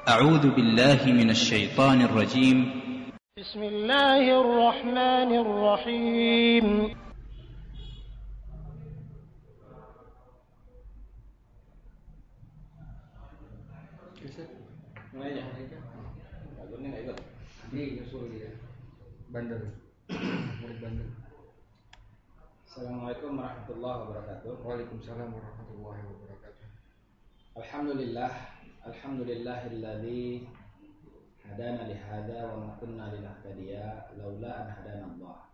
أعوذ بالله من الشيطان الرجيم. بسم الله الرحمن الرحيم. Assalamualaikum warahmatullahi wabarakatuh. Waalaikumsalam warahmatullahi wabarakatuh. Alhamdulillahilladzi hadana lihada wa ma kunna linahtadiya laula an hadana Allah.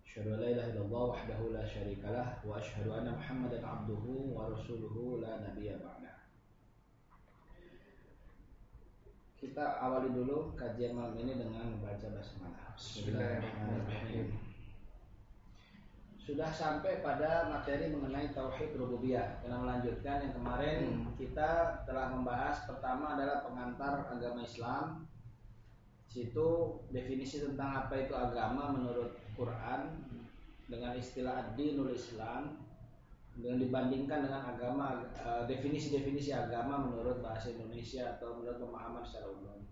Asyhadu an la ilaha illallah wahdahu la syarikalah wa asyhadu anna Muhammadan abduhu wa rasuluhu la nabiyya ba'dah. Kita awali dulu kajian malam ini dengan membaca basmalah. Bismillahirrahmanirrahim. Sudah sampai pada materi mengenai tauhid rububiyah. Kita melanjutkan yang kemarin kita telah membahas pertama adalah pengantar agama Islam. Situ definisi tentang apa itu agama menurut Quran dengan istilah ad-dinul Islam, dengan dibandingkan dengan agama definisi-definisi agama menurut bahasa Indonesia atau menurut pemahaman secara umum.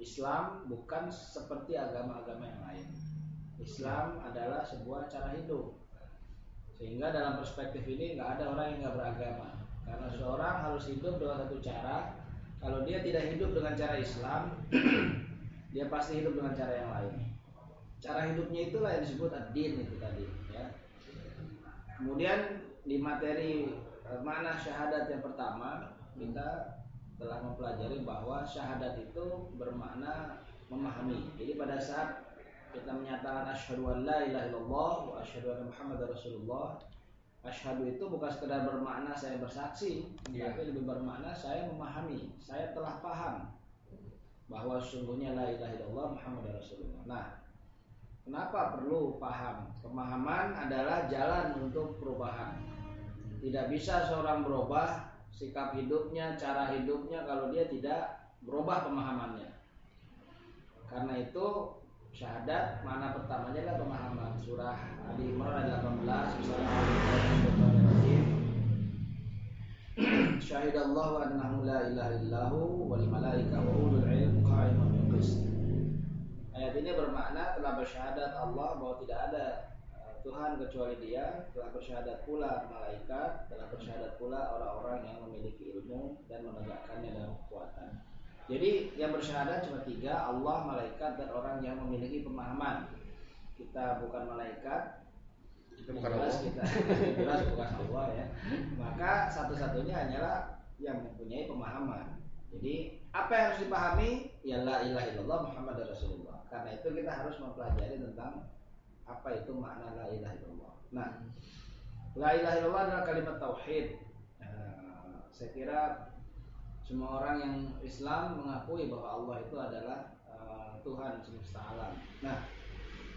Islam bukan seperti agama-agama yang lain. Islam adalah sebuah cara hidup. Sehingga dalam perspektif ini nggak ada orang yang nggak beragama. Karena seorang harus hidup dengan satu cara. Kalau dia tidak hidup dengan cara Islam, dia pasti hidup dengan cara yang lain. Cara hidupnya itulah yang disebut ad-din itu tadi. Ya. Kemudian di materi makna syahadat yang pertama kita telah mempelajari bahwa syahadat itu bermakna memahami. Jadi pada saat kita menyatakan asyhadu an la ilaha illallah wa asyhadu anna Muhammadar Rasulullah, asyhadu itu bukan sekedar bermakna saya bersaksi, tapi lebih bermakna saya memahami, saya telah paham bahwa sesungguhnya la ilaha illallah Muhammadar Rasulullah. Nah, kenapa perlu paham? Pemahaman adalah jalan untuk perubahan. Tidak bisa seorang berubah sikap hidupnya, cara hidupnya kalau dia tidak berubah pemahamannya. Karena itu syahadat makna pertamanya adalah pemahaman. Surah Ali Imran ayat 18 Bismillahirrahmanirrahim. Syahidallahu annahu la ilaha illahu wal malaikatu wa ulul ilmi qa'iman bil qist. Ayat ini bermakna telah bersyahadat Allah bahwa tidak ada Tuhan kecuali Dia, telah bersyahadat pula malaikat, telah bersyahadat pula orang-orang yang memiliki ilmu dan menegakkannya dalam kekuatan. Jadi yang bersyahadat cuma tiga, Allah, malaikat, dan orang yang memiliki pemahaman. Kita bukan malaikat, kita bukan Allah, kita jelas bukan Allah ya. Maka satu-satunya hanyalah yang mempunyai pemahaman. Jadi apa yang harus dipahami? Ya la ilaha illallah Muhammadar Rasulullah. Karena itu kita harus mempelajari tentang apa itu makna la ilaha illallah. Nah, la ilaha illallah adalah kalimat tauhid. Saya kira semua orang yang Islam mengakui bahwa Allah itu adalah Tuhan semesta alam. Nah,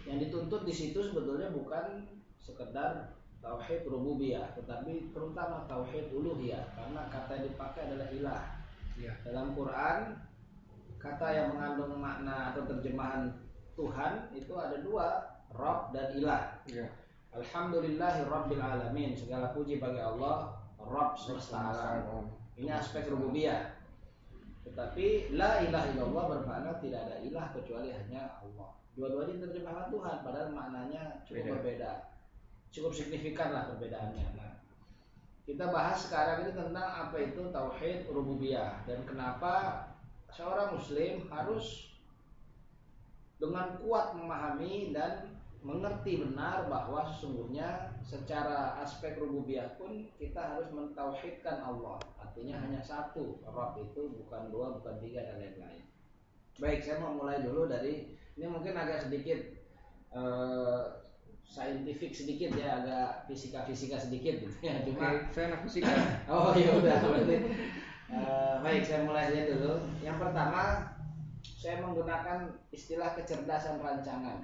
yang dituntut di situ sebetulnya bukan sekedar tauhid rububiyah, tetapi terutama tauhid uluhiyah, karena kata yang dipakai adalah ilah. Ya. Dalam Quran, kata yang mengandung makna atau terjemahan Tuhan itu ada dua, Rabb dan ilah. Ya. Alhamdulillahirabbil alamin, segala puji bagi Allah, Rabb semesta alam. Ini aspek rububiyah. Tetapi la ilaha illallah bermakna tidak ada ilah kecuali hanya Allah. Dua-duanya terjemahkan Tuhan, padahal maknanya cukup berbeda. Cukup signifikan lah perbedaannya. Nah, kita bahas sekarang ini tentang apa itu tauhid rububiyah dan kenapa seorang muslim harus dengan kuat memahami dan mengerti benar bahwa sesungguhnya secara aspek rububiyah pun kita harus mentauhidkan Allah. Artinya hanya satu, Rabb itu bukan dua, bukan tiga dan lain-lain. Baik, saya mau mulai dulu dari ini mungkin agak sedikit saintifik sedikit ya, agak fisika sedikit gitu ya. Cuma saya anak fisika. Oh ya udah berarti. Baik, saya mulai aja dulu. Yang pertama, saya menggunakan istilah kecerdasan rancangan.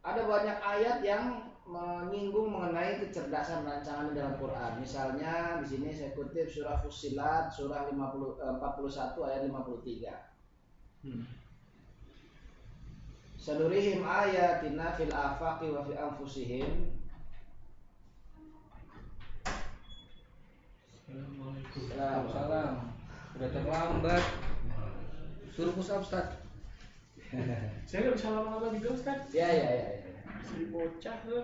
Ada banyak ayat yang menyinggung mengenai kecerdasan rancangan dalam Quran. Misalnya di sini saya kutip surah Fussilat surah 41 ayat 53. Sanurihim ayatina fil afaqi wa fi anfusihim. Assalamualaikum. Waalaikumsalam. terlambat. Suruh push up, Ustaz. Saya nggak bisa lama-lama juga, Ustaz. Ya. Si bocah loh.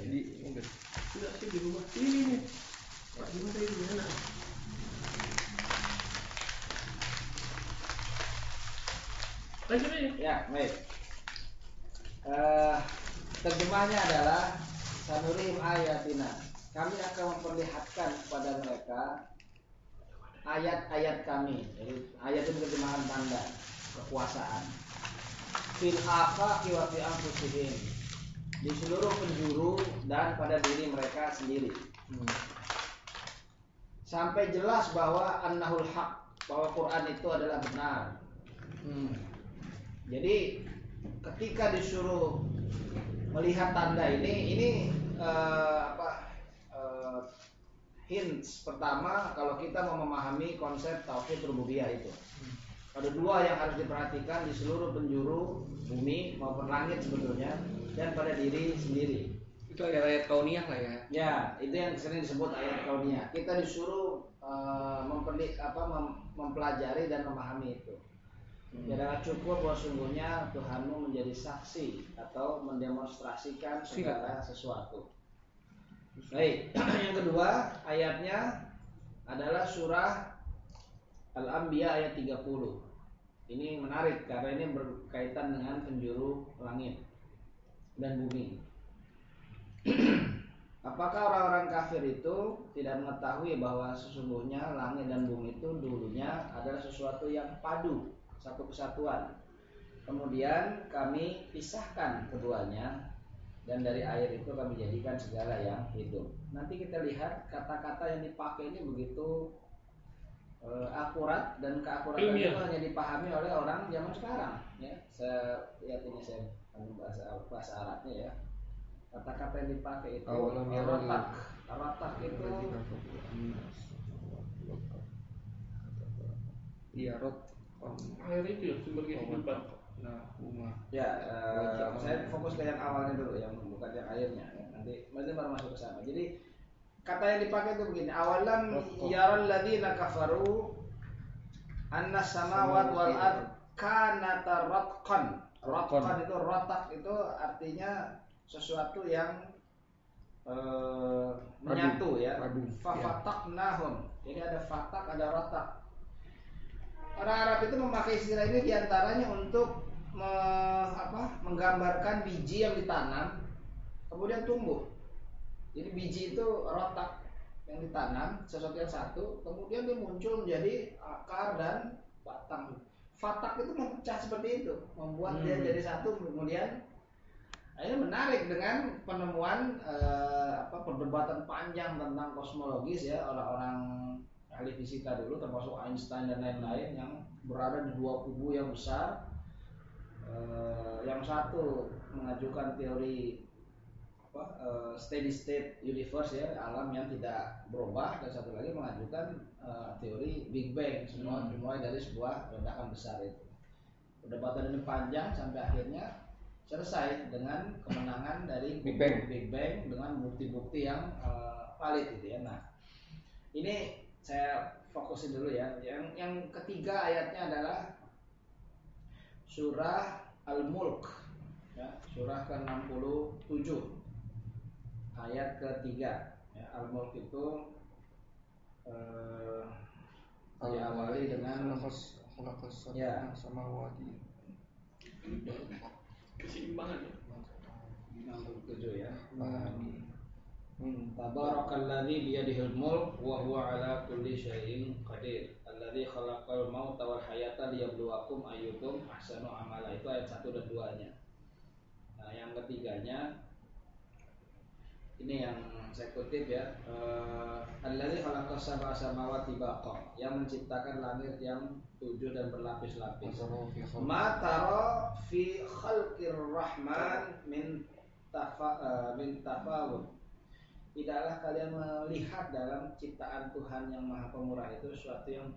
Enggak. Tidak sih di rumah ini nih. Pak gimana ini gimana? Lanjut aja. Ya, baik. Terjemahnya adalah sanurihim ayatina. Kami akan memperlihatkan kepada mereka ayat-ayat kami. Jadi ayat itu terjemahan tanda kekuasaan. Fil afaqi wa fi anfusihim. Di seluruh penjuru dan pada diri mereka sendiri. Sampai jelas bahwa annahul haq, bahwa Quran itu adalah benar. Jadi ketika disuruh melihat tanda ini hints pertama kalau kita mau memahami konsep tauhid rububiyah itu. Ada dua yang harus diperhatikan di seluruh penjuru bumi maupun langit sebetulnya dan pada diri sendiri. Itu ayat-ayat kauniyah lah ya. Ya, itu yang sering disebut ayat kauniyah. Kita disuruh mempelajari dan memahami itu. Tidaklah cukup bahwa sungguhnya Tuhanmu menjadi saksi atau mendemonstrasikan segala sesuatu. Baik, yang kedua ayatnya adalah surah Al-Anbiya ayat 30. Ini menarik karena ini berkaitan dengan penjuru langit dan bumi. Apakah orang-orang kafir itu tidak mengetahui bahwa sesungguhnya langit dan bumi itu dulunya adalah sesuatu yang padu, satu kesatuan. Kemudian kami pisahkan keduanya dan dari air itu kami jadikan segala yang hidup. Nanti kita lihat kata-kata yang dipakai ini begitu akurat dan keakuratan itu hanya dipahami oleh orang zaman sekarang. Ya, saya lihat ini saya bahasa Arabnya ya. Kata-kata yang dipakai itu rotak itu Iya, Air itu ya sumber kehidupan. Ya, saya fokus ke yang awalnya dulu, yang bukan yang akhirnya. Ya. Nanti baru masuk ke sana. Jadi kata yang dipakai itu begini. Awalam yaral ladzina kafaru anna samawati wal ard kanata ratqan. Ratqan itu rotak itu artinya sesuatu yang menyatu ya. Fafataknahum. Jadi ada fatak, ada rotak. Orang Arab itu memakai istilah ini diantaranya untuk menggambarkan biji yang ditanam kemudian tumbuh. Jadi biji itu rotak yang ditanam, sesuatu yang satu, kemudian dia muncul menjadi akar dan batang. Fatak itu memecah seperti itu, membuat dia jadi satu. Kemudian ini menarik dengan penemuan perdebatan panjang tentang kosmologis ya, orang-orang ahli fisika dulu termasuk Einstein dan lain-lain yang berada di dua kubu yang besar. Yang satu mengajukan teori steady state universe ya, alam yang tidak berubah, dan satu lagi mengajukan teori Big Bang, semua dimulai dari sebuah ledakan besar itu. Perdebatan ini panjang sampai akhirnya selesai dengan kemenangan dari Big Bang dengan bukti-bukti yang valid gitu ya. Nah, ini saya fokusin dulu ya. Yang ketiga ayatnya adalah surah Al-Mulk ya, surah ke-67 ayat ketiga ya. Al-Mulk itu diawali dengan ya samawati keseimbangan ya. 67 ya. Tabarakalladzi biyadihil mulk wa huwa ala kulli syai'in qadir. Alladzi khalaqal mauta wal hayata liyabluwakum ayyukum ahsanu amala. Itu ayat 1 dan 2-nya. Nah, yang ketiganya ini yang saya kutip ya. Alladzi khalaqas sab'a samawati baqa, yang menciptakan langit yang 7 dan berlapis-lapis. Ma tara fi khalqir rahman min tafawut. Tidaklah kalian melihat dalam ciptaan Tuhan yang Maha Pemurah itu sesuatu yang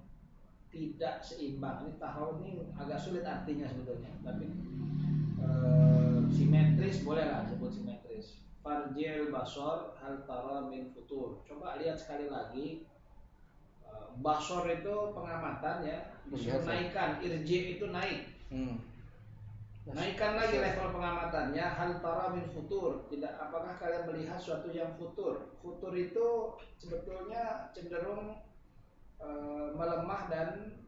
tidak seimbang. Ini tahun ini agak sulit artinya sebetulnya, tapi simetris bolehlah disebut simetris. Farjil basor hal tara min futur. Coba lihat sekali lagi basor itu pengamatan ya, disuruh naikkan, irji itu naik. Naikkan lagi level pengamatannya. Hal tara min futur, tidak apakah kalian melihat suatu yang futur? Futur itu sebetulnya cenderung melemah dan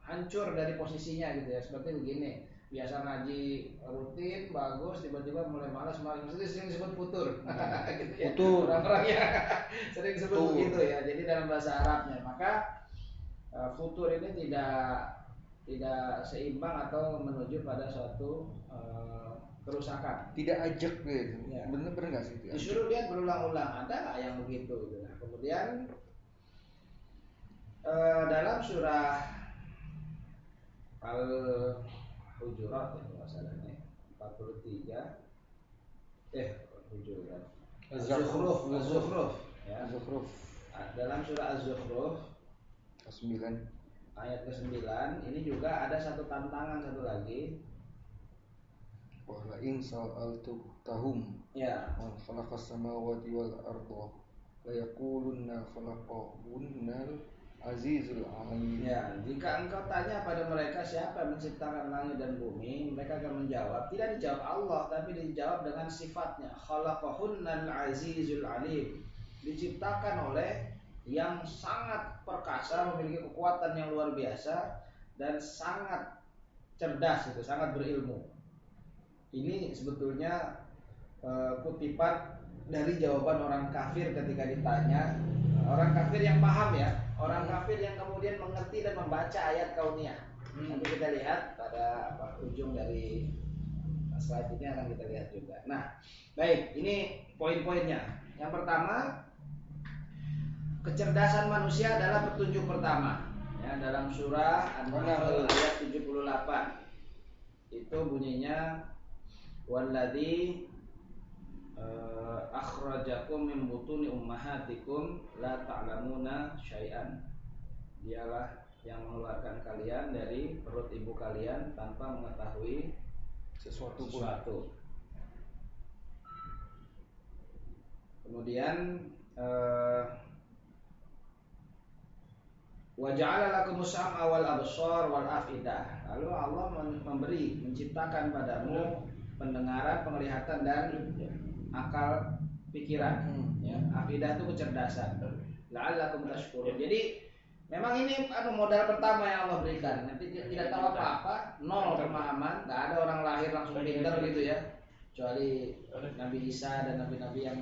hancur dari posisinya gitu ya. Seperti begini, biasa ngaji rutin bagus, tiba-tiba mulai malas, maksudnya sering disebut futur. Gitu ya. Futur. Orang-orang ya sering disebut begitu ya. Jadi dalam bahasa Arabnya, maka futur ini tidak seimbang atau menuju pada suatu kerusakan. Tidak ajak gitu. Ya. Bener nggak sih? Disuruh lihat berulang-ulang, ada nggak yang begitu? Gitu. Nah, kemudian dalam surah Al-Hujurat ya masalahnya 43 Hujurat Az-Zukhruf ya. Az-Zukhruf. Dalam surah Az-Zukhruf 9 ayat ke-9 ini juga ada satu tantangan satu lagi. Wa la in sa'altahum Ya. man khalaqas samawati wal arda la yaqulunna khalaqahunnal azizul alim. Ya, jika engkau tanya pada mereka siapa yang menciptakan langit dan bumi, mereka akan menjawab, tidak dijawab Allah, tapi dijawab dengan sifatnya. Khalaqahunnal azizul alim. Diciptakan oleh yang sangat perkasa, memiliki kekuatan yang luar biasa dan sangat cerdas itu, sangat berilmu. Ini sebetulnya kutipan dari jawaban orang kafir ketika ditanya. Orang kafir yang paham ya, orang kafir yang kemudian mengerti dan membaca ayat kauniyah. Nanti kita lihat pada ujung dari slide ini akan kita lihat juga. Nah, baik, ini poin-poinnya. Yang pertama, kecerdasan manusia adalah petunjuk pertama. Ya, dalam surah An-Nahl ayat 78 itu bunyinya walladzi akhrajakum min butuni ummahatikum la ta'lamuna syai'an. Dialah yang mengeluarkan kalian dari perut ibu kalian tanpa mengetahui sesuatu. Kemudian wa ja'ala lakumus sam'a wal absar wal afidah. Lalu Allah menciptakan padamu pendengaran, penglihatan dan akal pikiran. Ya, afidah itu kecerdasan. La'allakum tashkurun. Jadi memang ini modal pertama yang Allah berikan. Nanti tidak tahu apa-apa, nol pemahaman, nggak ada orang lahir langsung pintar gitu ya. Kecuali Nabi Isa dan nabi-nabi yang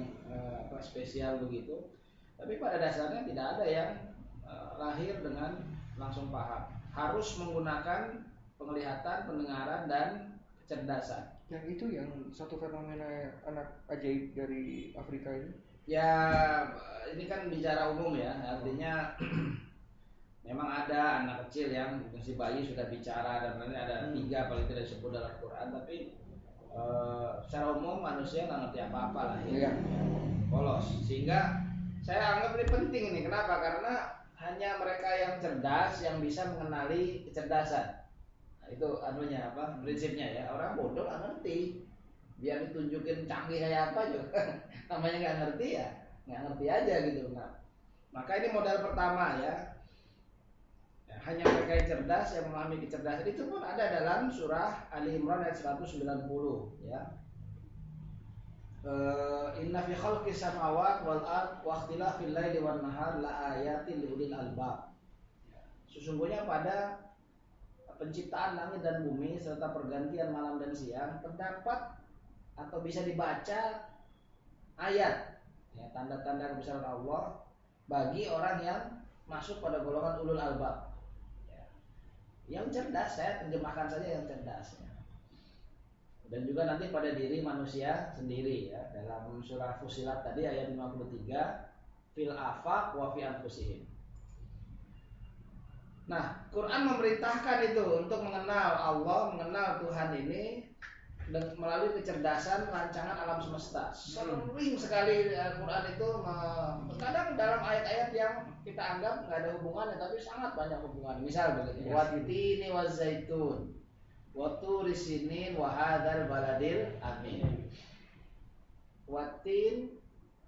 spesial begitu. Tapi pada dasarnya tidak ada yang lahir dengan langsung paham. Harus menggunakan penglihatan, pendengaran dan kecerdasan. Yang itu yang satu fenomena anak ajaib dari Afrika ini? Ya, ini kan bicara umum ya, artinya memang ada anak kecil yang masih bayi sudah bicara dan lain-lain, ada 3 paling tidak disebut dalam Quran, tapi secara umum manusia nggak ngerti apa-apa lah ya, polos. Sehingga saya anggap ini penting ini, kenapa? Karena hanya mereka yang cerdas yang bisa mengenali kecerdasan. Itu anunya prinsipnya ya. Orang bodoh nggak ngerti, biar ditunjukin canggih kayak apa juga namanya nggak ngerti ya nggak ngerti aja gitu. Nah, maka ini modal pertama ya, hanya mereka yang cerdas yang memahami kecerdasan. Itu pun ada dalam surah Ali Imran ayat 190 ya. Inna fi khalqis samawati wal ard wa ikhtilafil laili wan nahar la ayatin liulil albab. Sesungguhnya pada penciptaan langit dan bumi serta pergantian malam dan siang terdapat atau bisa dibaca ayat ya, tanda-tanda kebesaran Allah bagi orang yang masuk pada golongan ulul albab ya. Yang cerdas, saya terjemahkan saja yang cerdas ya. Dan juga nanti pada diri manusia sendiri ya, dalam surah Fusilat tadi ayat 53 fil afaq wa fi anfusihim. Nah, Quran memerintahkan itu untuk mengenal Allah, mengenal Tuhan ini melalui kecerdasan rancangan alam semesta. Sering sekali Quran itu kadang dalam ayat-ayat yang kita anggap nggak ada hubungannya, tapi sangat banyak hubungan. Misal begini, watini wazaitun, waturi sinin, wahadal baladil amin. Watin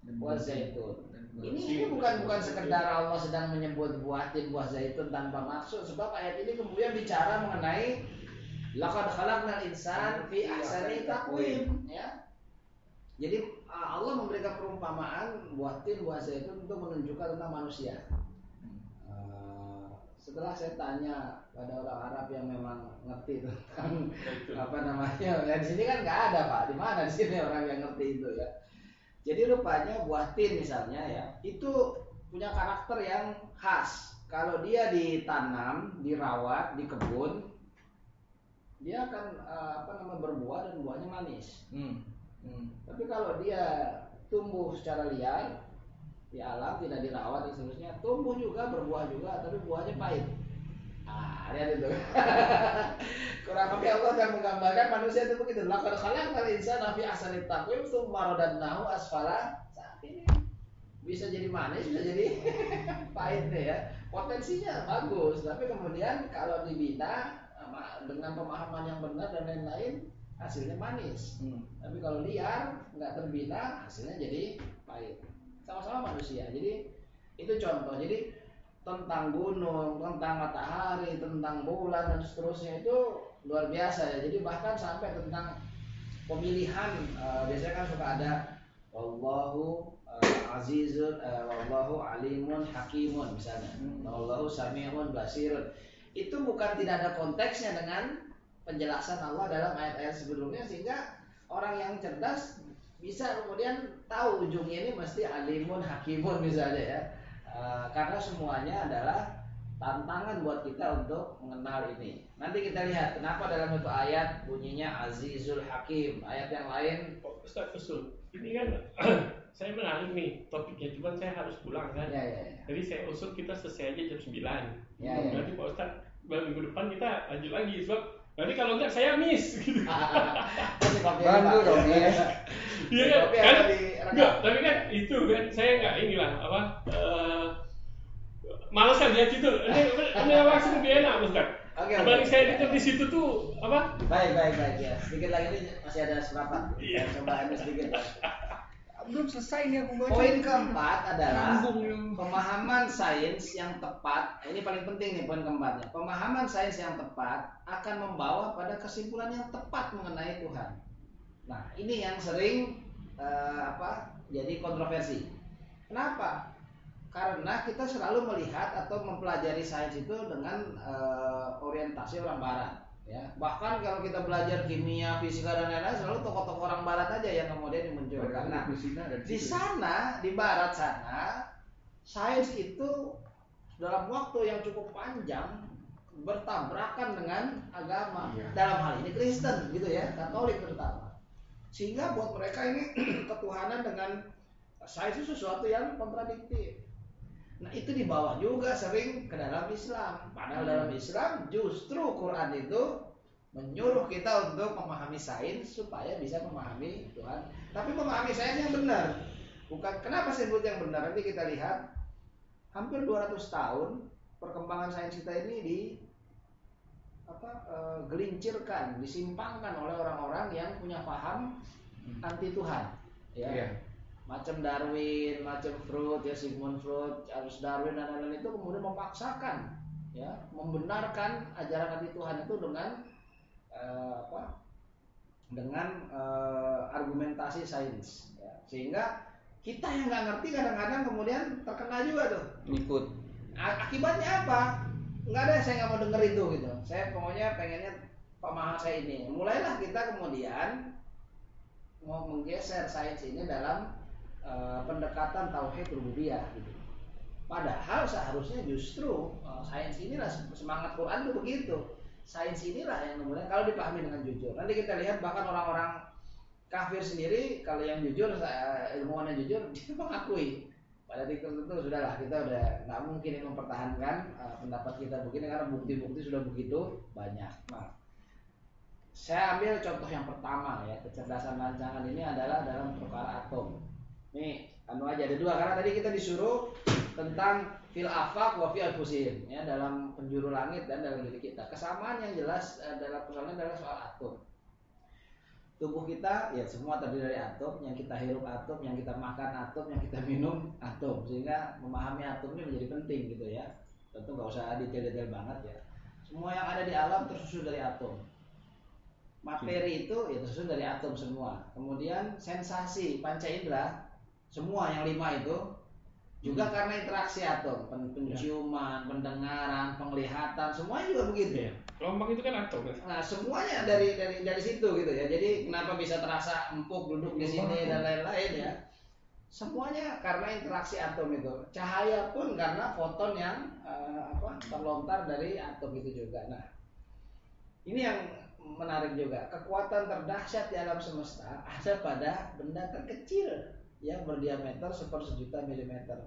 buah zaitun. Ini bukan sekedar Allah sedang menyebut buah tin, buah zaitun tanpa maksud, sebab ayat ini kemudian bicara mengenai laqad khalaqnal insana fi ahsani taqwim, ya. Jadi Allah memberikan perumpamaan buah tin, buah zaitun untuk menunjukkan tentang manusia. Setelah saya tanya pada orang Arab yang memang ngerti tentang apa namanya, ya di sini kan nggak ada Pak, di mana di sini orang yang ngerti itu ya. Jadi rupanya buah tin misalnya ya, itu punya karakter yang khas. Kalau dia ditanam, dirawat di kebun, dia akan berbuah dan buahnya manis. Tapi kalau dia tumbuh secara liar di alam, tidak dirawat dan seterusnya, tumbuh juga, berbuah juga, tapi buahnya pahit. Lihat itu. Kurang lebih Allah akan menggambarkan manusia itu begitu. Laqad khalaqnal insana fi ahsani taqwim tsumma radadnahu asfala safilin. Bisa jadi manis, bisa jadi pahit nih ya. Potensinya bagus, tapi kemudian kalau dibina dengan pemahaman yang benar dan lain-lain, hasilnya manis. Tapi kalau liar, nggak terbina, hasilnya jadi pahit. Sama-sama manusia. Jadi itu contoh. Jadi tentang gunung, tentang matahari, tentang bulan dan seterusnya itu luar biasa ya. Jadi bahkan sampai tentang pemilihan, biasanya kan suka ada wallahu azizun, wallahu alimun hakimun misalnya, wallahu sami'un basirun. Itu bukan tidak ada konteksnya dengan penjelasan Allah dalam ayat-ayat sebelumnya, sehingga orang yang cerdas bisa kemudian tahu ujungnya ini mesti alimun hakimun misalnya ya. Karena semuanya adalah tantangan buat kita untuk mengenal ini. Nanti kita lihat kenapa dalam satu ayat bunyinya Azizul Hakim, ayat yang lain. Ustaz usul, ini kan saya menarik nih topiknya, cuman saya harus pulang kan. Ya. Jadi saya usul kita selesai aja jam 9. Ya. Nanti Pak Ustaz minggu depan kita lanjut lagi, sebab nanti kalau enggak saya miss gitu. Bantu dong ya. Iya kan? Enggak, tapi kan itu kan saya enggak inilah malas kan lihat itu. Ini langsung lebih enak Ustaz. Kembali saya di situ tuh apa? Baik ya. Sedikit lagi ini masih ada seperempat. Iya. Coba ini sedikit. Belum selesai nih aku baca. Poin keempat adalah pemahaman sains yang tepat. Ini paling penting nih poin keempatnya. Pemahaman sains yang tepat akan membawa pada kesimpulan yang tepat mengenai Tuhan. Nah, ini yang sering jadi kontroversi. Kenapa? Karena kita selalu melihat atau mempelajari sains itu dengan orientasi orang Barat. Ya, bahkan kalau kita belajar kimia, fisika dan lain-lain, selalu tokoh-tokoh orang Barat aja yang kemudian dimunculkan. Nah, di sana, di Barat sana, sains itu dalam waktu yang cukup panjang bertabrakan dengan agama. Dalam hal ini Kristen, gitu ya, Katolik terutama. Sehingga buat mereka ini ketuhanan dengan sains itu sesuatu yang kontradiktif. Nah, itu dibawa juga sering ke dalam Islam. Padahal dalam Islam justru Quran itu menyuruh kita untuk memahami sains supaya bisa memahami Tuhan. Tapi memahami sains yang benar. Bukan kenapa saya sebut yang benar? Nanti kita lihat hampir 200 tahun perkembangan sains kita ini gelincirkan, disimpangkan oleh orang-orang yang punya paham anti Tuhan. Ya. Macam Darwin, macam Freud, ya Sigmund Freud, Charles Darwin dan lain-lain itu kemudian memaksakan, ya, membenarkan ajaran anti Tuhan itu dengan argumentasi sains, ya. Sehingga kita yang nggak ngerti kadang-kadang kemudian terkena juga tuh. Ikut. Akibatnya apa? Nggak ada, saya nggak mau denger itu gitu. Saya pokoknya pengennya pemahaman saya ini. Mulailah kita kemudian mau menggeser sains ini dalam pendekatan tauhid rububiyah gitu. Padahal seharusnya justru sains inilah semangat Quran itu begitu. Sains inilah yang kemudian kalau dipahami dengan jujur. Nanti kita lihat bahkan orang-orang kafir sendiri kalau yang jujur, ilmuwan yang jujur dia mengakui pada titik tertentu sudahlah kita udah nggak mungkin mempertahankan pendapat kita begini karena bukti-bukti sudah begitu banyak. Nah, saya ambil contoh yang pertama ya, kecerdasan rancangan ini adalah dalam perkara atom. Nih, aja ada dua karena tadi kita disuruh tentang fil afaq wa fi anfusihim ya, dalam penjuru langit dan dalam diri kita. Kesamaan yang jelas dalam persoalan adalah soal atom. tubuh kita ya semua terdiri dari atom, yang kita hirup atom, yang kita makan atom, yang kita minum atom, sehingga memahami atom ini menjadi penting gitu ya. Tentu nggak usah detail-detail banget ya. Semua yang ada di alam tersusun dari atom. Materi itu ya tersusun dari atom semua. Kemudian sensasi panca indera semua yang 5 itu juga karena interaksi atom, penciuman, pendengaran, penglihatan, semuanya juga begitu. Ya. Gelombang itu kan atom. Nah semuanya dari situ gitu ya. Jadi kenapa bisa terasa empuk duduk di sini dan lain-lain ya? Semuanya karena interaksi atom itu. Cahaya pun karena foton yang terlontar dari atom itu juga. Nah ini yang menarik juga. Kekuatan terdahsyat di alam semesta ada pada benda terkecil yang berdiameter 1/1000 milimeter.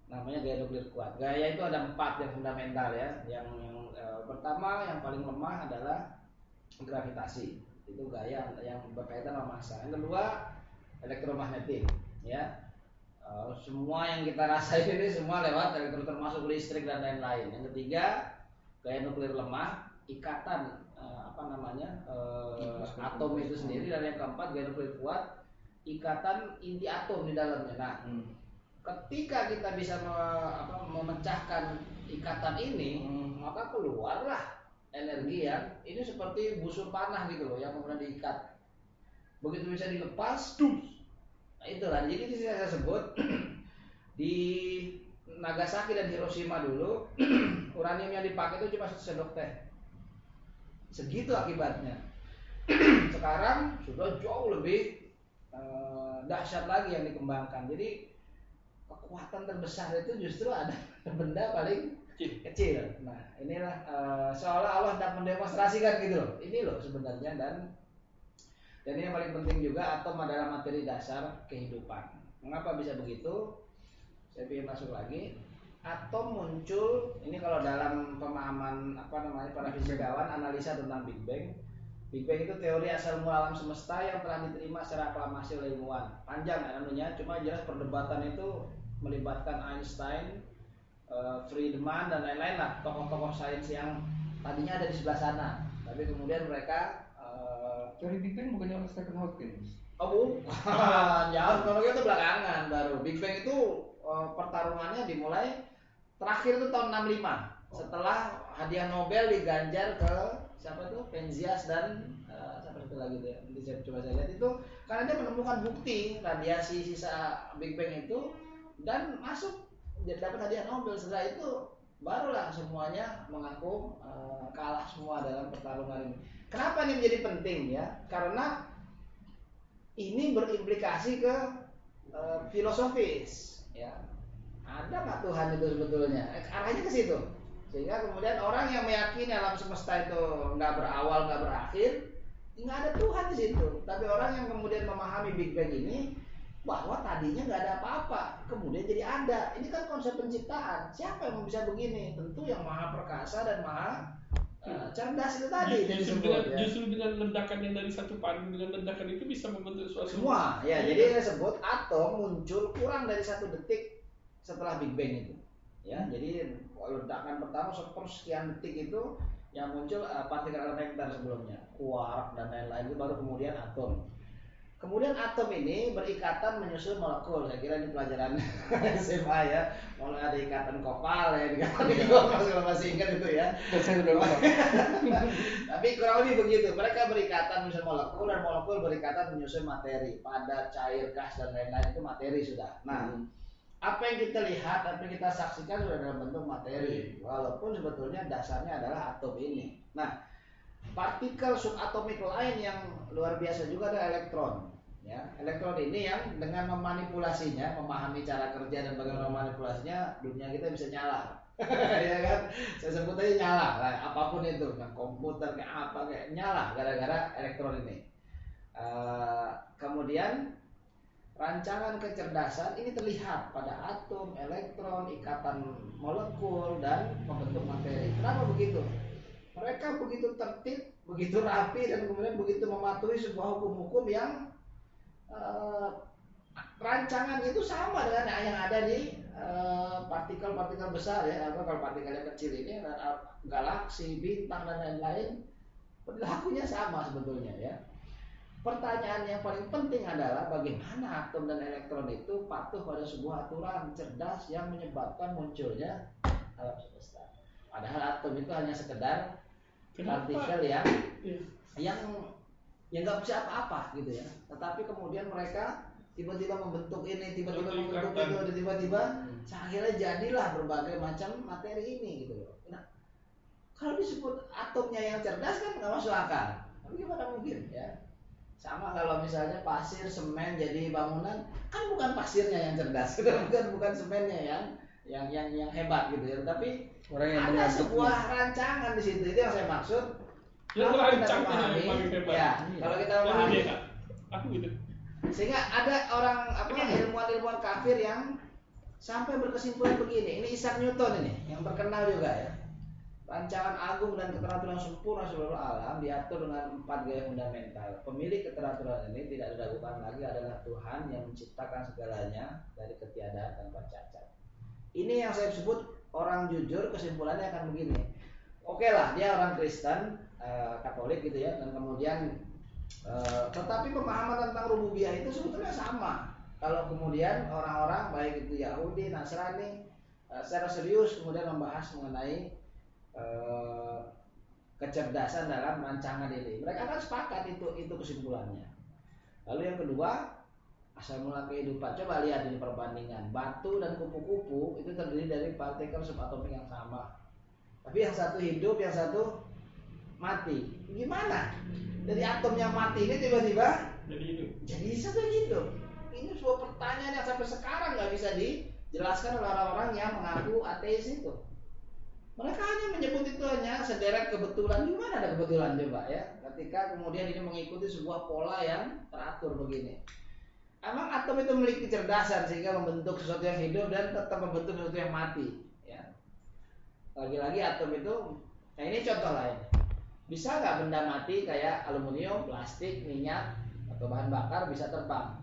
Namanya gaya nuklir kuat. Gaya itu ada 4 yang fundamental ya. Yang pertama yang paling lemah adalah gravitasi. Itu gaya yang berkaitan sama massa. Yang kedua elektromagnetik ya. Semua yang kita rasain ini semua lewat elektro, termasuk listrik dan lain-lain. Yang ketiga gaya nuklir lemah, ikatan atom itu sendiri. Dan yang keempat gaya nuklir kuat, ikatan inti atom di dalamnya. Nah, ketika kita bisa memecahkan ikatan ini, maka keluarlah energi yang ini seperti busur panah gitu loh, yang kemudian diikat. Begitu bisa dilepas, nah itulah. Jadi di sini saya sebut di Nagasaki dan Hiroshima dulu uranium yang dipakai itu cuma sendok teh. Segitu akibatnya. Sekarang sudah jauh lebih dahsyat lagi yang dikembangkan. Jadi kekuatan terbesar itu justru ada benda paling kecil. Nah inilah seolah Allah hendak mendemonstrasikan gitu loh. Ini loh sebenarnya. Dan ini yang paling penting juga, atom adalah materi dasar kehidupan. Mengapa bisa begitu? Saya ingin masuk lagi. Atom muncul ini kalau dalam pemahaman para fisikawan analisa tentang Big Bang. Big Bang itu teori asal mula alam semesta yang telah diterima secara aklamasi oleh ilmuwan. Panjang anunya, cuma jelas perdebatan itu melibatkan Einstein, Friedman dan lain-lain lah, tokoh-tokoh sains yang tadinya ada di sebelah sana. Tapi kemudian mereka teori Big Bang bukannya oleh Stephen Hawking? Oh bukan, jauh. Kalau itu belakangan baru. Big Bang itu pertarungannya dimulai terakhir itu tahun 65. Setelah hadiah Nobel diganjar ke siapa tuh, Penzias dan siapa itu lagi tuh ya, nanti saya coba saya lihat itu, karena dia menemukan bukti radiasi sisa Big Bang itu dan masuk dia dapat hadiah Nobel. Setelah itu barulah semuanya mengaku kalah semua dalam pertarungan ini. Kenapa ini menjadi penting ya? Karena ini berimplikasi ke filosofis ya. Ada nggak Tuhan itu sebetulnya? Arahnya ke situ. Sehingga kemudian orang yang meyakini alam semesta itu nggak berawal, nggak berakhir, nggak ada Tuhan di situ. Tapi orang yang kemudian memahami Big Bang ini, bahwa tadinya nggak ada apa-apa, kemudian jadi ada. Ini kan konsep penciptaan. Siapa yang bisa begini? Tentu yang maha perkasa dan maha cerdas itu tadi. Justru dengan ledakan yang dari satu padu dengan ledakan itu bisa membentuk suatu semua. Ya, jadi saya sebut atom muncul kurang dari 1 detik setelah Big Bang itu. Ya, jadi ledakan pertama sepersekian detik itu yang muncul partikel elementer sebelumnya, quark dan lain-lain, itu baru kemudian atom. Kemudian atom ini berikatan menyusun molekul. Saya kira ini pelajaran SMA ya. Mulai ada ikatan koval ya, kalau masih ingat itu ya. Saya sudah lupa. Tapi kurang lebih begitu. Mereka berikatan menyusun molekul dan molekul berikatan menyusun materi, padat, cair, gas dan lain-lain, itu materi sudah. Nah, apa yang kita lihat, apa yang kita saksikan sudah dalam bentuk materi, walaupun sebetulnya dasarnya adalah atom ini. Nah, partikel subatomik lain yang luar biasa juga adalah elektron. Ya, elektron ini yang dengan memanipulasinya, memahami cara kerja dan bagaimana memanipulasinya, dunia kita bisa nyala. Ya kan? Saya sebut aja nyala. Nah, apapun itu, yang komputer kayak apa kayak nyala gara-gara elektron ini. Kemudian rancangan kecerdasan ini terlihat pada atom, elektron, ikatan molekul dan pembentuk materi. Kenapa begitu? Mereka begitu tertib, begitu rapi, dan kemudian begitu mematuhi sebuah hukum-hukum yang rancangan itu sama dengan yang ada di partikel-partikel besar ya. Kalau partikel yang kecil ini galaksi, bintang dan lain-lain, perilakunya sama sebetulnya ya. Pertanyaan yang paling penting adalah bagaimana atom dan elektron itu patuh pada sebuah aturan cerdas yang menyebabkan munculnya alam semesta. Padahal atom itu hanya sekedar partikel yang nggak bisa apa-apa gitu ya. Tetapi kemudian mereka tiba-tiba membentuk ini, tiba-tiba membentuk itu, tiba-tiba akhirnya jadilah berbagai macam materi ini gitu loh. Nah, kalau disebut atomnya yang cerdas kan nggak masuk akal. Tapi gimana mungkin ya? Sama kalau misalnya pasir, semen jadi bangunan, kan bukan pasirnya yang cerdas, bukan semennya yang hebat gitu ya. Tapi ada sebuah rancangan di situ, itu yang saya maksud. Yang Kalau kita rancangnya memahami, yang paling hebat. ya, kalau kita memahami, aku gitu. sehingga ada orang ilmuwan kafir yang sampai berkesimpulan begini. Ini Isaac Newton ini yang terkenal juga ya. Rancangan agung dan keteraturan sempurna seluruh alam diatur dengan 4 gaya fundamental. Pemilik keteraturan ini tidak diragukan lagi adalah Tuhan yang menciptakan segalanya dari ketiadaan tanpa cacat. Ini yang saya sebut orang jujur, kesimpulannya akan begini. Oke lah, dia orang Kristen, Katolik gitu ya, dan kemudian tetapi pemahaman tentang rububiyah itu sebetulnya sama. Kalau kemudian orang-orang baik itu Yahudi, Nasrani secara serius kemudian membahas mengenai kecerdasan dalam rancangan ini, mereka kan sepakat itu kesimpulannya. Lalu yang kedua, asal mula kehidupan. Coba lihat ini perbandingan batu dan kupu-kupu itu terdiri dari partikel subatomik yang sama, tapi yang satu hidup, yang satu mati. Gimana? Dari atom yang mati ini tiba-tiba jadi hidup. Jadi satu hidup. Ini sebuah pertanyaan yang sampai sekarang nggak bisa dijelaskan oleh orang-orang yang mengaku ateis itu. Mereka hanya menyebut itu hanya sederet kebetulan. Gimana ada kebetulan coba ya? Ketika kemudian ini mengikuti sebuah pola yang teratur begini. Emang atom itu memiliki kecerdasan sehingga membentuk sesuatu yang hidup dan tetap membentuk sesuatu yang mati. Ya. Lagi-lagi atom itu, nah ini contoh lain. Bisa nggak benda mati kayak aluminium, plastik, minyak atau bahan bakar bisa terbang?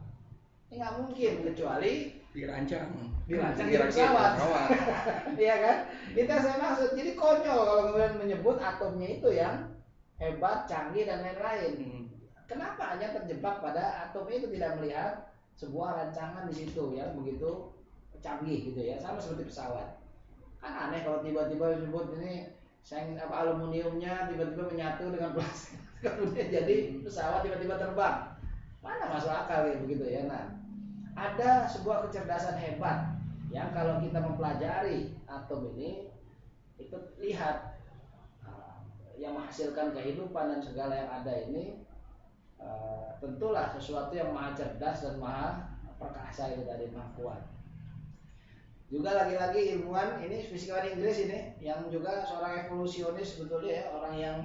Ini nggak mungkin kecuali dirancang di pesawat. Iya kan? Itu yang saya maksud. Jadi konyol kalau kemudian menyebut atomnya itu yang hebat, canggih dan lain-lain. Kenapa hanya terjebak pada atomnya itu, tidak melihat sebuah rancangan di situ yang begitu canggih gitu ya, sama seperti pesawat. Kan aneh kalau tiba-tiba disebut ini aluminiumnya tiba-tiba menyatu dengan plastik kemudian jadi pesawat tiba-tiba terbang. Mana masuk akal kayak begitu ya. Nah, ada sebuah kecerdasan hebat yang kalau kita mempelajari atom ini, itu lihat yang menghasilkan kehidupan dan segala yang ada ini, tentulah sesuatu yang maha cerdas dan maha perkasa itu tadi, maha kuat. Juga lagi-lagi ilmuwan ini, fisikawan Inggris ini yang juga seorang evolusionis sebetulnya ya, orang yang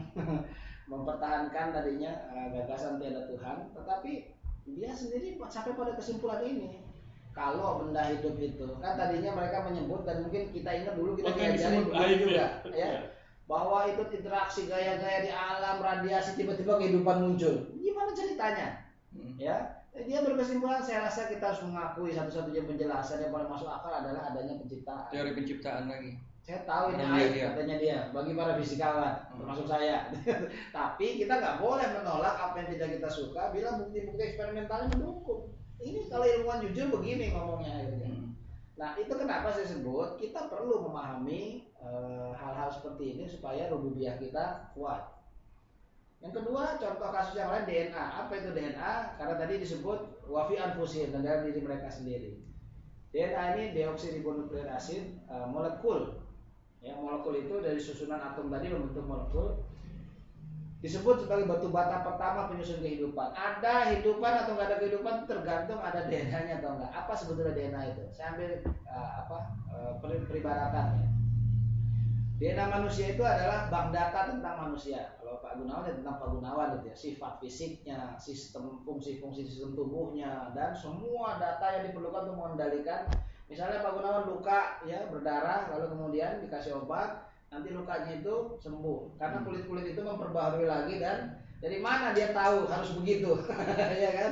mempertahankan tadinya gagasan tiada Tuhan, tetapi dia sendiri sampai pada kesimpulan ini. Kalau benda hidup itu kan tadinya mereka menyebut, dan mungkin kita ingat dulu kita diajarin juga ya, bahwa itu interaksi gaya-gaya di alam, radiasi, tiba-tiba kehidupan muncul. Gimana ceritanya? Ya, dia berkesimpulan, saya rasa kita harus mengakui satu-satunya penjelasan yang paling masuk akal adalah adanya penciptaan. Teori penciptaan lagi. Saya tahu ini aib katanya dia, bagi para fisikawan, termasuk saya. Tapi kita nggak boleh menolak apa yang tidak kita suka bila bukti-bukti eksperimentalnya mendukung. Ini kalau ilmuwan jujur begini ngomongnya. Nah, itu kenapa saya sebut kita perlu memahami hal-hal seperti ini supaya rububiyah kita kuat. Yang kedua, contoh kasus yang lain DNA. Apa itu DNA? Karena tadi disebut wafi anfusihim, dan dalam diri mereka sendiri. DNA ini deoksiribonukleik asid, molekul. Ya, molekul itu dari susunan atom tadi membentuk molekul. Disebut sebagai batu bata pertama penyusun kehidupan. Ada kehidupan atau nggak ada kehidupan tergantung ada DNA-nya atau enggak. Apa sebetulnya DNA itu? Saya ambil peribadatan ya. DNA manusia itu adalah bank data tentang manusia. Kalau Pak Gunawan ya tentang Pak Gunawan gitu ya, sifat fisiknya, sistem fungsi-fungsi sistem tubuhnya, dan semua data yang diperlukan untuk mengendalikan. Misalnya Pak Gunawan luka ya, berdarah, lalu kemudian dikasih obat, nanti lukanya itu sembuh. Karena kulit-kulit itu memperbaharui lagi, dan dari mana dia tahu harus begitu? Ya kan?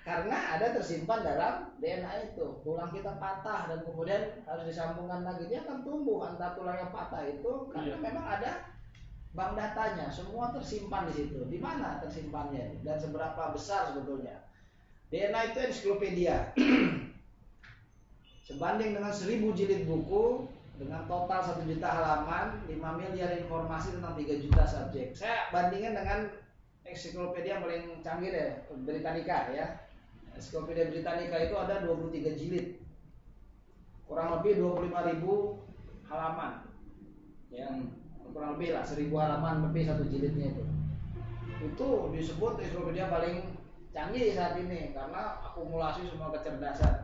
Karena ada tersimpan dalam DNA itu. Tulang kita patah dan kemudian harus disambungkan lagi, dia akan tumbuh antara tulang yang patah itu karena memang ada bank datanya, semua tersimpan di situ. Di mana tersimpannya dan seberapa besar sebetulnya? DNA itu ensiklopedia. Sebanding dengan 1000 jilid buku dengan total 1 juta halaman, 5 miliar informasi tentang 3 juta subjek. Saya bandingkan dengan ensiklopedia paling canggih deh, Britannica ya. Ensiklopedia Britannica itu ada 23 jilid. Kurang lebih 25.000 halaman. Ya, kurang lebih lah 1000 halaman lebih satu jilidnya itu. Itu disebut ensiklopedia paling canggih saat ini karena akumulasi semua kecerdasan.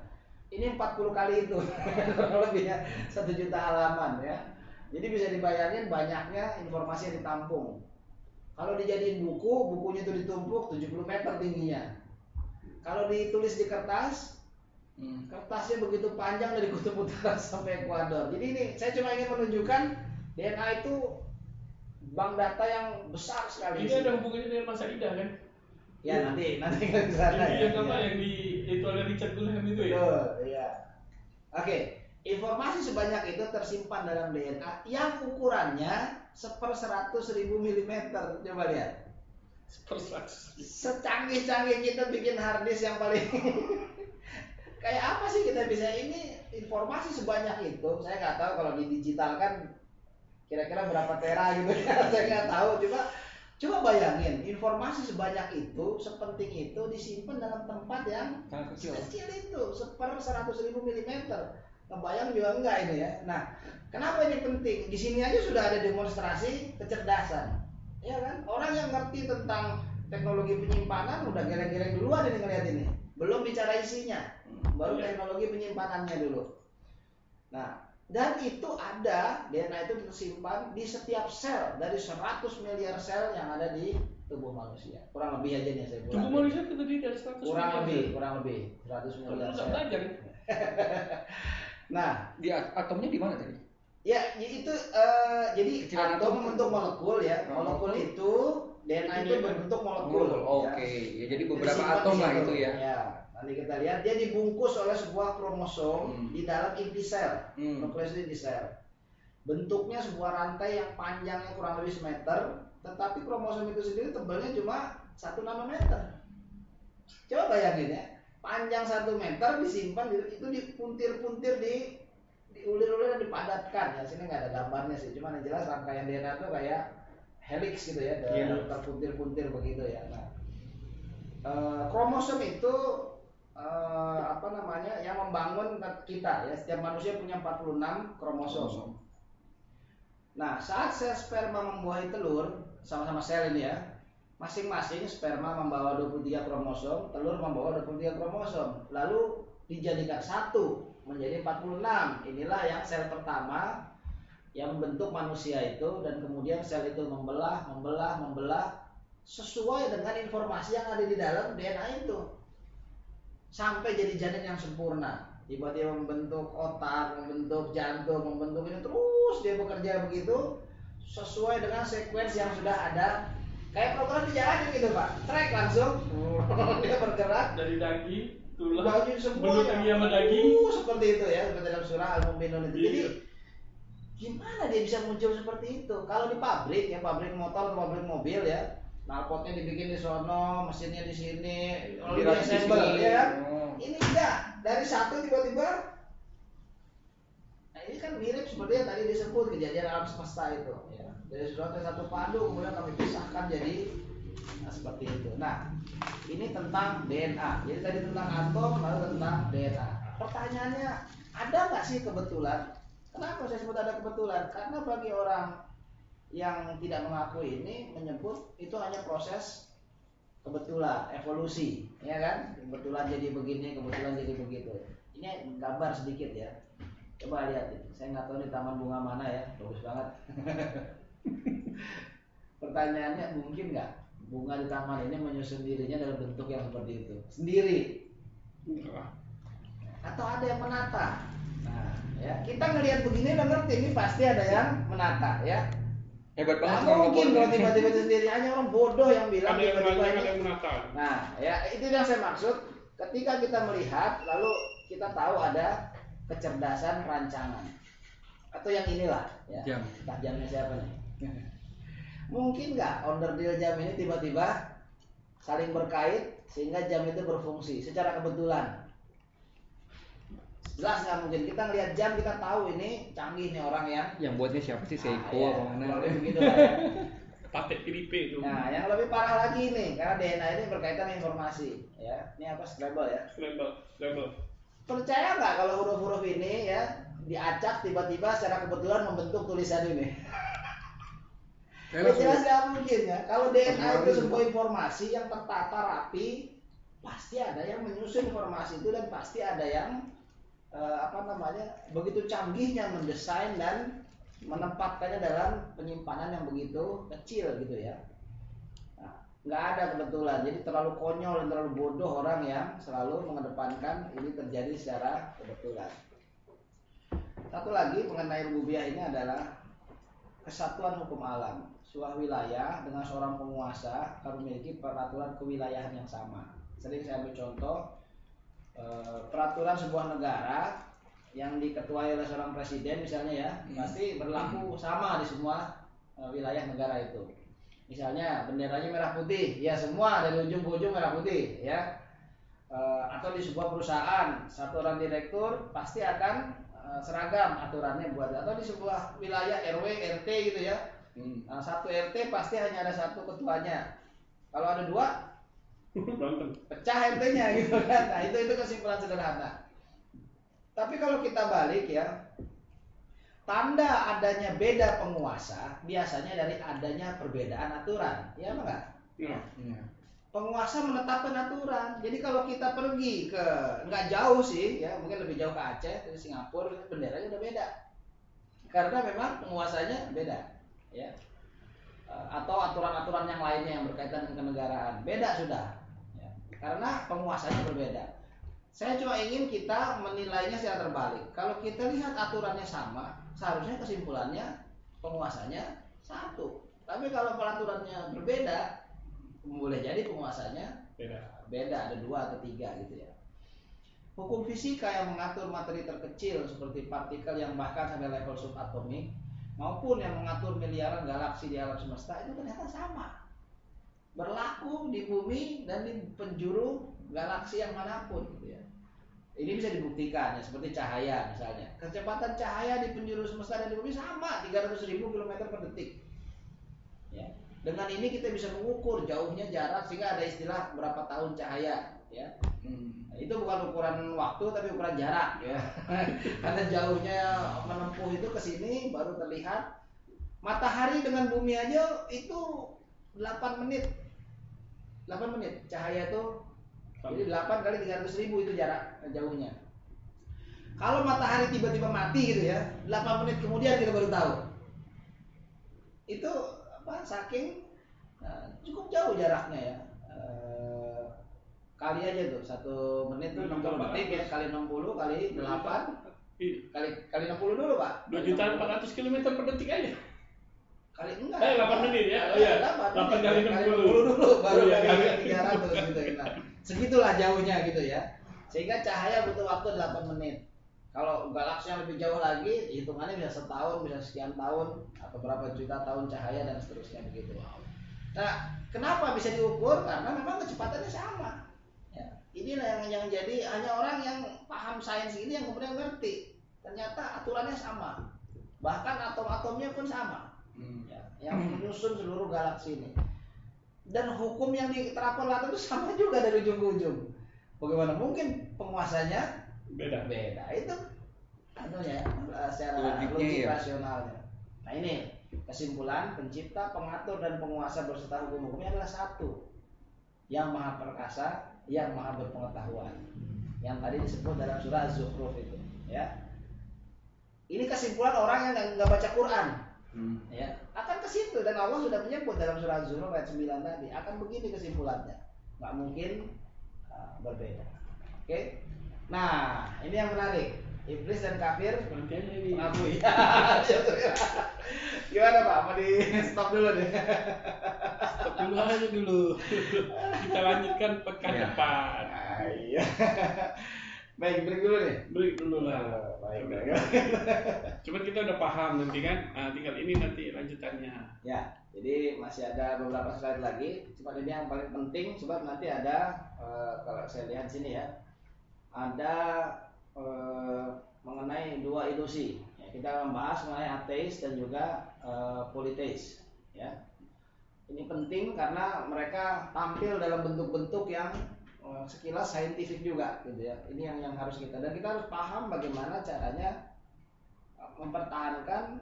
Ini 40 kali itu, kurang lebih ya 1 juta halaman ya. Jadi bisa dibayangin banyaknya informasi yang ditampung. Kalau dijadiin buku, bukunya itu ditumpuk 70 meter tingginya. Kalau ditulis di kertas, kertasnya begitu panjang dari kutub utara sampai Ekuador. Jadi ini saya cuma ingin menunjukkan DNA itu bank data yang besar sekali. Ini ada hubungannya dengan masa Ida kan? Ya nanti ke sana ya. Yang apa ya. yang itu oleh Richard Gulham itu ya? Iya. Oke, informasi sebanyak itu tersimpan dalam DNA yang ukurannya 1/100.000 mm. Coba lihat. 1/100. Secanggih-canggih kita bikin hard disk yang paling kayak apa sih kita bisa ini informasi sebanyak itu? Saya nggak tahu kalau didigitalkan kira-kira berapa tera gitu ya. Saya nggak tahu. Coba bayangin, informasi sebanyak itu, sepenting itu disimpan dalam tempat yang kecil itu, 1/100.000 mm. Kebayang juga enggak ini ya. Nah, kenapa ini penting? Di sini aja sudah ada demonstrasi kecerdasan, ya kan? Orang yang ngerti tentang teknologi penyimpanan udah geleng-geleng duluan ini ngeliat ini. Belum bicara isinya, baru teknologi penyimpanannya dulu. Nah, dan itu ada, DNA itu tersimpan di setiap sel dari 100 miliar sel yang ada di tubuh manusia. Kurang lebih aja nih saya bilang. Tubuh manusia itu terdiri dari 100 kurang lebih 100 miliar sel. Nah, di atomnya di mana tadi? Ya, itu jadi atom membentuk molekul ya. Molekul itu DNA itu berbentuk molekul. Oke. Ya, jadi beberapa atom lah itu ya. Ya. Nanti kita lihat dia dibungkus oleh sebuah kromosom di dalam inti sel, nukleus inti sel. Bentuknya sebuah rantai yang panjangnya kurang lebih 1 meter, tetapi kromosom itu sendiri tebalnya cuma 1 nanometer. Coba bayangin ya, panjang 1 meter disimpan itu dipuntir-puntir diulir-ulir dan dipadatkan ya. Sini nggak ada gambarnya sih, cuma yang jelas rangkaian DNA itu kayak helix gitu ya, terpuntir-puntir begitu ya. Nah, kromosom itu yang membangun kita ya. Setiap manusia punya 46 kromosom. Nah, saat sel sperma membuahi telur, sama-sama sel ini ya, masing-masing sperma membawa 23 kromosom, telur membawa 23 kromosom, lalu dijadikan satu menjadi 46. Inilah yang sel pertama yang membentuk manusia itu, dan kemudian sel itu membelah sesuai dengan informasi yang ada di dalam DNA itu sampai jadi janin yang sempurna. Tiba-tiba membentuk otak, membentuk jantung, membentuk ini, terus dia bekerja begitu sesuai dengan sequence yang sudah ada. Kayak program dijalanin gitu Pak, track langsung dia bergerak dari daging, tulang, daging semua sama daging, seperti itu ya, seperti dalam surah Al-Mu'minun itu. Jadi gimana dia bisa muncul seperti itu? Kalau di pabrik ya, pabrik motor, pabrik mobil ya, knalpotnya dibikin di sono, mesinnya di sini, lalu di-assemble ya. Ini enggak, dari satu tiba-tiba. Nah, ini kan mirip seperti yang tadi disebut kejadian alam semesta itu ya. Dari sesuatu yang satu padu kemudian kami pisahkan jadi seperti itu. Nah, ini tentang DNA. Jadi tadi tentang atom, lalu tentang DNA. Pertanyaannya, ada nggak sih kebetulan? Kenapa saya sebut ada kebetulan? Karena bagi orang yang tidak mengakui ini menyebut itu hanya proses kebetulan, evolusi, ya kan? Kebetulan jadi begini, kebetulan jadi begitu. Ini gambar sedikit ya. Coba lihat ini. Saya nggak tahu di taman bunga mana ya, bagus banget. Pertanyaannya, mungkin nggak bunga di taman ini menyusun dirinya dalam bentuk yang seperti itu sendiri? Atau ada yang menata? Nah, ya kita ngelihat begini udah ngerti ini pasti ada yang menata ya. Hebat banget. Nah, mungkin kalau tiba-tiba sendiri, hanya orang bodoh yang bilang tiba-tiba ini. Nah, ya itu yang saya maksud. Ketika kita melihat, lalu kita tahu ada kecerdasan rancangan. Atau yang inilah, ya. Entah jamnya siapa nih. Mungkin nggak onderdil jam ini tiba-tiba saling berkait sehingga jam itu berfungsi secara kebetulan? Jelas nggak mungkin. Kita ngelihat jam kita tahu ini canggih nih orang yang buatnya siapa sih, Seiko ya, apa mana? begitu lah ya. Patek Philippe itu. Nah, yang lebih parah lagi nih, karena DNA ini berkaitan dengan informasi, ya. Ini apa, Scrabble ya? Scrabble. Percaya nggak kalau huruf-huruf ini ya diacak tiba-tiba secara kebetulan membentuk tulisan ini? Jelas nggak mungkin ya. Kalau DNA itu sebuah informasi yang tertata rapi, pasti ada yang menyusun informasi itu dan pasti ada yang begitu canggihnya mendesain dan menempatkannya dalam penyimpanan yang begitu kecil gitu ya. Nah, nggak ada kebetulan. Jadi terlalu konyol dan terlalu bodoh orang yang selalu mengedepankan ini terjadi secara kebetulan. Satu lagi mengenai rububiyah ini adalah kesatuan hukum alam. Sebuah wilayah dengan seorang penguasa harus memiliki peraturan kewilayahan yang sama. Sering saya ambil contoh peraturan sebuah negara yang diketuai oleh seorang presiden misalnya ya, pasti berlaku sama di semua wilayah negara itu. Misalnya benderanya merah putih, ya semua dari ujung ke ujung merah putih ya. Atau di sebuah perusahaan satu orang direktur pasti akan seragam aturannya buat, atau di sebuah wilayah RW RT gitu ya. Satu RT pasti hanya ada satu ketuanya. Kalau ada dua pecah RT-nya gitu kan. Nah, itu kesimpulan sederhana. Tapi kalau kita balik ya, tanda adanya beda penguasa biasanya dari adanya perbedaan aturan. Ya enggak? Iya. Penguasa menetapkan aturan. Jadi kalau kita pergi ke nggak jauh sih ya, mungkin lebih jauh ke Aceh, ke Singapura, benderanya udah beda. Karena memang penguasanya beda. Ya, atau aturan-aturan yang lainnya yang berkaitan dengan kenegaraan beda sudah ya, karena penguasanya berbeda. Saya cuma ingin kita menilainya secara terbalik. Kalau kita lihat aturannya sama, seharusnya kesimpulannya penguasanya satu. Tapi kalau peraturannya berbeda, boleh jadi penguasanya beda, ada 2 atau 3 gitu ya. Hukum fisika yang mengatur materi terkecil seperti partikel yang bahkan sampai level subatomik maupun yang mengatur miliaran galaksi di alam semesta itu ternyata sama, berlaku di bumi dan di penjuru galaksi yang manapun gitu ya. Ini bisa dibuktikan ya, seperti cahaya misalnya. Kecepatan cahaya di penjuru semesta dan di bumi sama, 300.000 km per detik ya. Dengan ini kita bisa mengukur jauhnya jarak sehingga ada istilah berapa tahun cahaya ya. Itu bukan ukuran waktu tapi ukuran jarak ya. Karena jauhnya menempuh itu ke sini baru terlihat. Matahari dengan bumi aja itu 8 menit. 8 menit cahaya itu. Jadi 8 kali 300.000 itu jarak jauhnya. Kalau matahari tiba-tiba mati gitu ya, 8 menit kemudian kita baru tahu. Itu saking cukup jauh jaraknya ya. Kali aja tuh 1 menit tuh 60 detik ya, kali 60 kali 8 kali 60 dulu Pak. 2.400 km per detik aja. Kali enggak. 8 menit ya. Oh iya. 8 kali 60 dulu baru kali 300 gitu ya. Segitulah jauhnya gitu ya. Sehingga cahaya butuh waktu 8 menit. Kalau galaksi yang lebih jauh lagi, hitungannya bisa setahun, bisa sekian tahun atau berapa juta tahun cahaya dan seterusnya begitu. Nah, kenapa bisa diukur? Karena memang kecepatannya sama. Ya, inilah yang jadi hanya orang yang paham sains ini yang kemudian ngerti. Ternyata aturannya sama. Bahkan atom-atomnya pun sama. Ya, yang menyusun seluruh galaksi ini. Dan hukum yang diterapkan latar itu sama juga dari ujung ke ujung. Bagaimana mungkin penguasanya beda? Itu anunya secara logik rasionalnya. Nah ini kesimpulan, pencipta, pengatur dan penguasa berserta hukum-hukumnya adalah satu, yang maha perkasa, yang maha berpengetahuan. Yang tadi disebut dalam surah Az-Zukhruf itu, ya. Ini kesimpulan orang yang nggak baca Quran, ya, akan ke situ, dan Allah sudah menyebut dalam surah Az-Zukhruf ayat 9 tadi, akan begini kesimpulannya, nggak mungkin berbeda. Oke. Nah, ini yang menarik. Iblis dan kafir mengakui. Gimana Pak? Mau di stop dulu deh. Stop dulu aja dulu. Kita lanjutkan pekan depan. Iya. Baik, break dulu nih. Break dulu lah. Baik. Coba kita udah paham nanti kan, tinggal ini nanti lanjutannya. Ya, jadi masih ada beberapa slide lagi. Cuma ini yang paling penting, sebab nanti ada kalau saya lihat sini ya, ada mengenai dua ilusi. Ya, kita membahas mengenai ateis dan juga politeis. Ya, ini penting karena mereka tampil dalam bentuk-bentuk yang sekilas saintifik juga, gitu ya. Ini yang harus kita, dan kita harus paham bagaimana caranya mempertahankan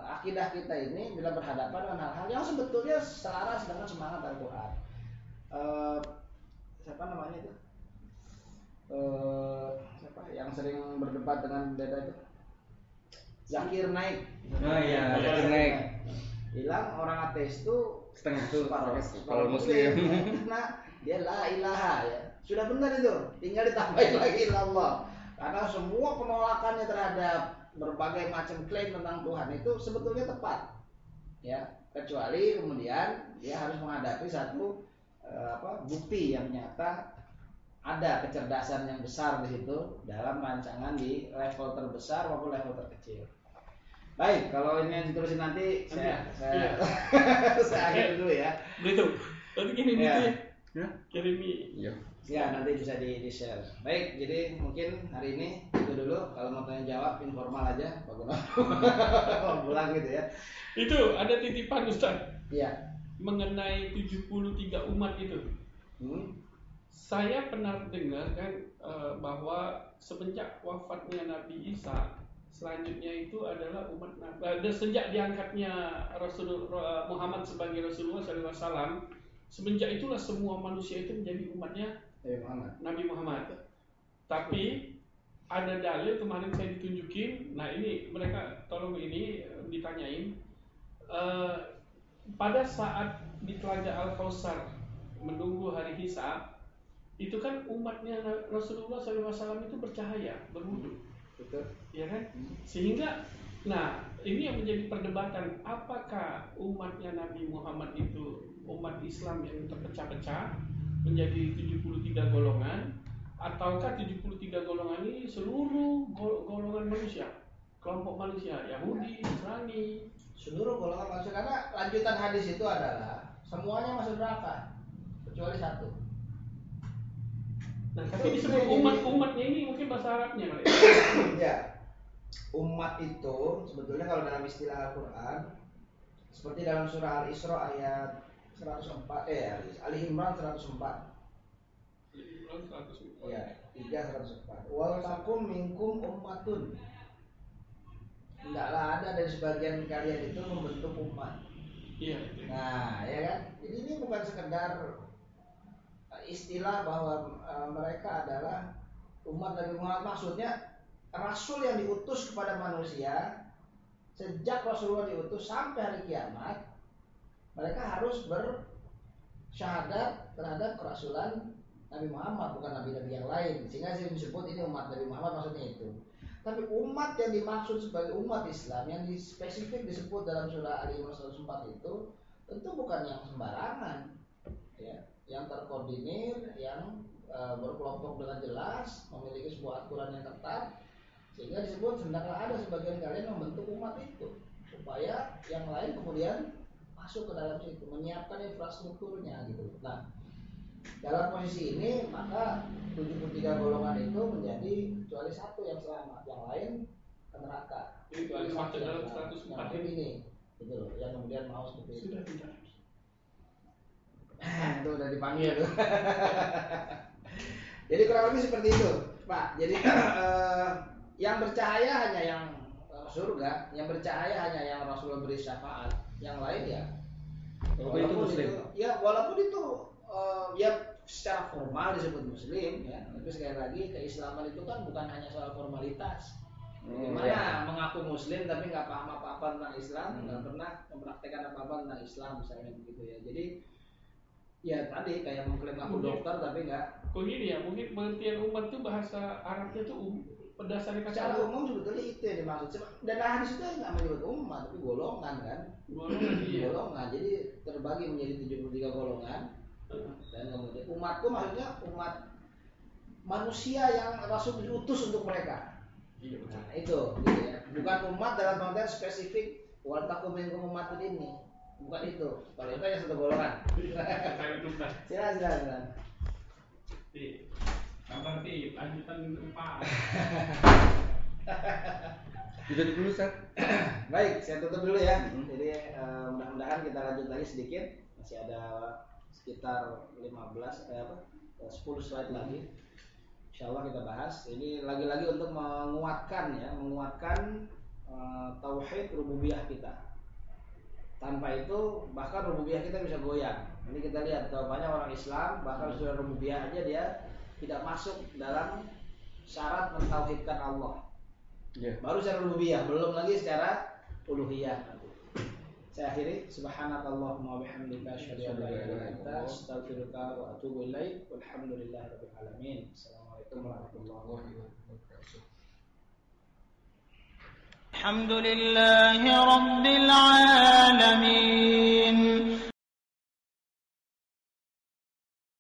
akidah kita ini bila berhadapan dengan hal-hal yang sebetulnya selaras dengan semangat Al-Quran. Siapa namanya itu? Siapa yang sering berdebat dengan beda itu? Zakir Naik. Oh iya, Zakir Naik. Bilang orang ateis itu Setengah tuh kalau muslim. Nah, dia la ilaha ya. Sudah benar itu. Tinggal ditambahin lagi ilallah. Karena semua penolakannya terhadap berbagai macam klaim tentang Tuhan itu sebetulnya tepat. Ya, kecuali kemudian dia harus menghadapi satu bukti yang nyata ada kecerdasan yang besar di situ dalam rancangan di level terbesar maupun level terkecil. Baik, kalau ini yang ditulisin nanti saya akhiri dulu ya. Begitu. Nanti gini Ya. ya. Kirimi. Ya, nanti bisa di-share. Baik, jadi mungkin hari ini itu dulu. Kalau mau tanya jawab informal aja, bagaimana? Pulang gitu ya. Itu ada titipan Ustaz. Iya. Mengenai 73 umat itu. Saya pernah dengar kan bahwa semenjak wafatnya Nabi Isa, selanjutnya itu adalah umat Nabi. Sejak diangkatnya Rasulullah Muhammad sebagai Rasulullah SAW, semenjak itulah semua manusia itu menjadi umatnya Nabi Muhammad. Tapi ada dalil kemarin saya ditunjukin. Nah ini mereka tolong ini ditanyain. Pada saat di Telaga Al-Kausar menunggu hari hisab, itu kan umatnya Rasulullah SAW itu bercahaya, berwudu. Betul. Ya kan? Sehingga, nah ini yang menjadi perdebatan. Apakah umatnya Nabi Muhammad itu umat Islam yang terpecah-pecah menjadi 73 golongan, ataukah 73 golongan ini seluruh golongan manusia, kelompok manusia, Yahudi, Nasrani, seluruh golongan manusia, karena lanjutan hadis itu adalah semuanya masuk neraka kecuali satu. Nah, tapi disebut umatnya ini mungkin bahasa Arabnya kali. Ya, umat itu sebetulnya kalau dalam istilah Al-Quran seperti dalam surah Al-Isra ayat 104, Ali Imran 104. Ya, 304. Wal takum minkum ummatun. Tidaklah ada dari sebagian kalian itu membentuk umat. Iya. Nah, ya kan? Jadi ini bukan sekedar istilah bahwa mereka adalah umat Nabi Muhammad, maksudnya Rasul yang diutus kepada manusia. Sejak Rasulullah diutus sampai hari kiamat, mereka harus bersyahadat terhadap kerasulan Nabi Muhammad, bukan nabi-nabi yang lain. Sehingga saya disebut ini umat Nabi Muhammad, maksudnya itu. Tapi umat yang dimaksud sebagai umat Islam yang spesifik disebut dalam surah Ali Imran 104 itu tentu bukan yang sembarangan, ya, yang terkoordinir, yang berkelompok dengan jelas, memiliki sebuah aturan yang ketat, sehingga disebut hendaklah ada sebagian kalian membentuk umat itu supaya yang lain kemudian masuk ke dalam situ, menyiapkan infrastrukturnya gitu. Nah, dalam posisi ini maka 73 golongan itu menjadi kecuali satu yang selamat, yang lain ke neraka. Kecuali satu dalam 104 ini, gitu loh, yang kemudian mau seperti itu. Sudah tidak. Itu udah dipanggil tuh. Jadi kurang lebih seperti itu, Pak. Jadi yang bercahaya hanya yang surga, yang bercahaya hanya yang Rasulullah beri syafaat, yang lain ya walaupun itu, ya walaupun itu ya secara formal disebut muslim ya, tapi sekali lagi keislaman itu kan bukan hanya soal formalitas. Gimana mengaku muslim tapi nggak paham apa-apa tentang Islam, nggak pernah mempraktekkan apa-apa tentang Islam, misalnya begitu ya. Jadi ya tadi kayak mengklaim aku dokter tapi nggak. Kok gini ya, mungkin pengertian umat itu bahasa Arabnya tuh berdasarkan secara umum sebetulnya itu yang dimaksud. Dan hadis itu nggak menyebut umat tapi golongan kan. Golongan. Jadi terbagi menjadi 73 golongan. Dan kemudian umatku maksudnya umat manusia yang Rasul diutus untuk mereka. Iya betul. Nah, itu gitu ya. Bukan umat dalam konteks spesifik wal takum minkum ummatun ini. Bukan itu. Kalau itu hanya satu golongan. Saya itu Ustaz. Silakan. Kabar lanjutan 4. Ditutup dulu, Ustaz. Baik, saya tutup dulu ya. Jadi mudah-mudahan kita lanjut lagi sedikit. Masih ada sekitar 10 slide lagi. Insyaallah kita bahas. Ini lagi-lagi untuk menguatkan tauhid rububiyah kita. Tanpa itu bahkan rububiyah kita bisa goyang. Ini kita lihat kalau banyak orang Islam bahkan sudah rububiyah aja dia tidak masuk dalam syarat mentauhidkan Allah. Yeah. Baru secara rububiyah, belum lagi secara uluhiyah nanti. Saya akhiri, subhanakallahumma wa bihamdika asyhadu an la ilaha illa anta astaghfiruka wa atubu ilaik. Walhamdulillahirabbil alamin. Assalamualaikum warahmatullahi wabarakatuh. Alhamdulillahi rabbil alamin.